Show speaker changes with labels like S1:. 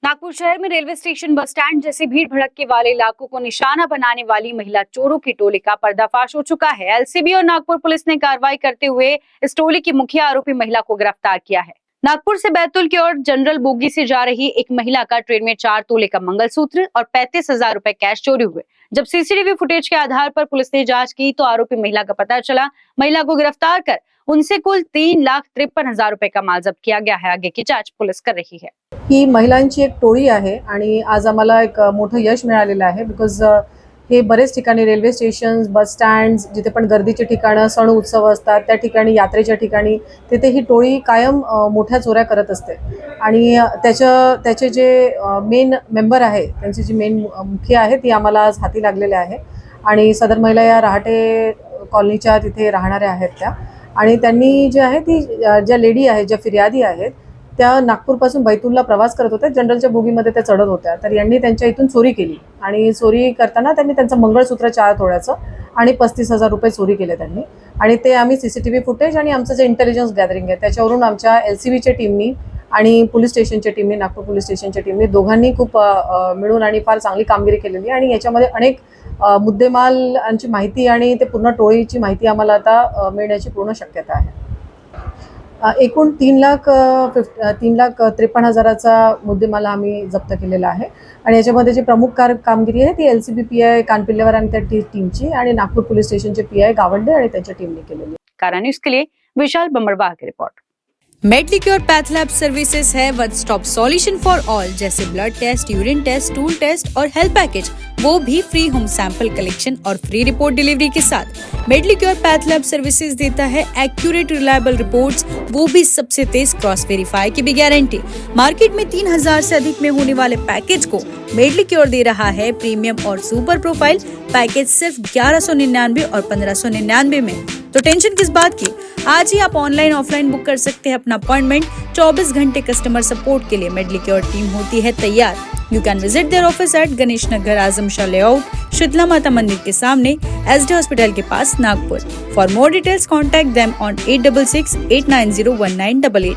S1: नागपुर शहर में railway station, bus stand जैसे भीड़ भड़के वाले इलाकों को निशाना बनाने वाली महिला चोरों की टोली का पर्दाफाश हो चुका है। एलसीबी और नागपुर पुलिस ने कार्रवाई करते हुए इस टोली की मुखिया आरोपी महिला को गिरफ्तार किया है। नागपुर से बैतूल की ओर जनरल बोगी से जा रही एक महिला का ट्रेन में 4 तोले का मंगलसूत्र और 35,000 रुपए कैश चोरी हुए। जब सीसीटीवी फुटेज के आधार पर पुलिस ने जांच की तो आरोपी महिला का पता चला। महिला को गिरफ्तार कर उनसे कुल 3,53,000 रुपए का माल जब्त किया गया है। आगे की जांच पुलिस कर रही है।
S2: ही महिलांची एक टोळी आहे आणि आज आम्हाला एक मोठं यश मिळालेलं आहे बिकॉज हे बरेच ठिकाणी रेल्वे स्टेशन्स, बस स्टँड्स, जिथे पण गर्दीची ठिकाणं, सण उत्सव असतात त्या ठिकाणी, यात्रेच्या ठिकाणी तिथे ही टोळी कायम मोठ्या चोऱ्या करत असते आणि त्याचे जे मेन मेंबर आहे, त्यांची जी मेन मुखिया आहे ती आम्हाला आज हाती लागलेले आहे आणि सदर महिला या रहाटे कॉलनीच्या तिथे राहणाऱ्या आहेत त्या आणि त्यांनी जे आहे ती ज्या लेडी आहेत, ज्या फिर्यादी आहेत त्या नागपूरपासून बैतूलला प्रवास करत होत्या। जनरलच्या बोगीमध्ये त्या चढत होत्या, तर यांनी त्यांच्या इथून चोरी केली आणि चोरी करताना त्यांनी त्यांचं मंगळसूत्र 4 तोळ्याचं आणि 35,000 रुपये चोरी केले त्यांनी आणि ते आम्ही सीसीटीव्ही फुटेज आणि आमचं जे इंटेलिजन्स गॅदरिंग आहे त्याच्यावरून आमच्या एलसीबीच्या टीमनी आणि पोलीस स्टेशनच्या टीमनी, नागपूर पोलीस स्टेशनच्या टीमनी दोघांनी खूप मिळून आणि फार चांगली कामगिरी केलेली आणि याच्यामध्ये अनेक मुद्देमालांची माहिती आणि ते पूर्ण टोळीची माहिती आम्हाला आता मिळण्याची पूर्ण शक्यता आहे। एकूण 3,53,000चा मुद्देमाल आम्ही जप्त केलेला आहे आणि याच्यामध्ये जी प्रमुख कामगिरी आहे ती एलसीबी पीआय कानपिल्लेवर आणि त्या टीमची आणि नागपूर पोलीस स्टेशनचे पीआय गावंडे आणि त्यांच्या टीमने केलेली।
S1: कारा न्यूज के लिए विशाल बमड़वाह की report.
S3: Medlicure path lab services है one stop solution for all, जैसे blood test, urine test, stool test और हेल्थ पैकेज, वो भी फ्री होम सैंपल कलेक्शन और फ्री रिपोर्ट डिलीवरी के साथ। मेडलिक्योर पैथ लैब सर्विसेज देता है एक्यूरेट रिलायबल रिपोर्ट्स, वो भी सबसे तेज क्रॉस वेरीफाई की भी गारंटी। मार्केट में 3,000 से अधिक में होने वाले पैकेज को मेडलिक्योर दे रहा है प्रीमियम और सुपर प्रोफाइल पैकेज सिर्फ 1199 और 1599 में। तो टेंशन किस बात की, आज ही आप ऑनलाइन ऑफलाइन बुक कर सकते हैं अपना अपॉइंटमेंट। 24 घंटे कस्टमर सपोर्ट के लिए मेडलिक्योर टीम होती है तैयार। You can visit their office at Ganesh Nagar, Azam Shah layout, Sheetla Mata Mandir के सामने, एसडी हॉस्पिटल के पास, Nagpur. For more details contact them on 8668901988।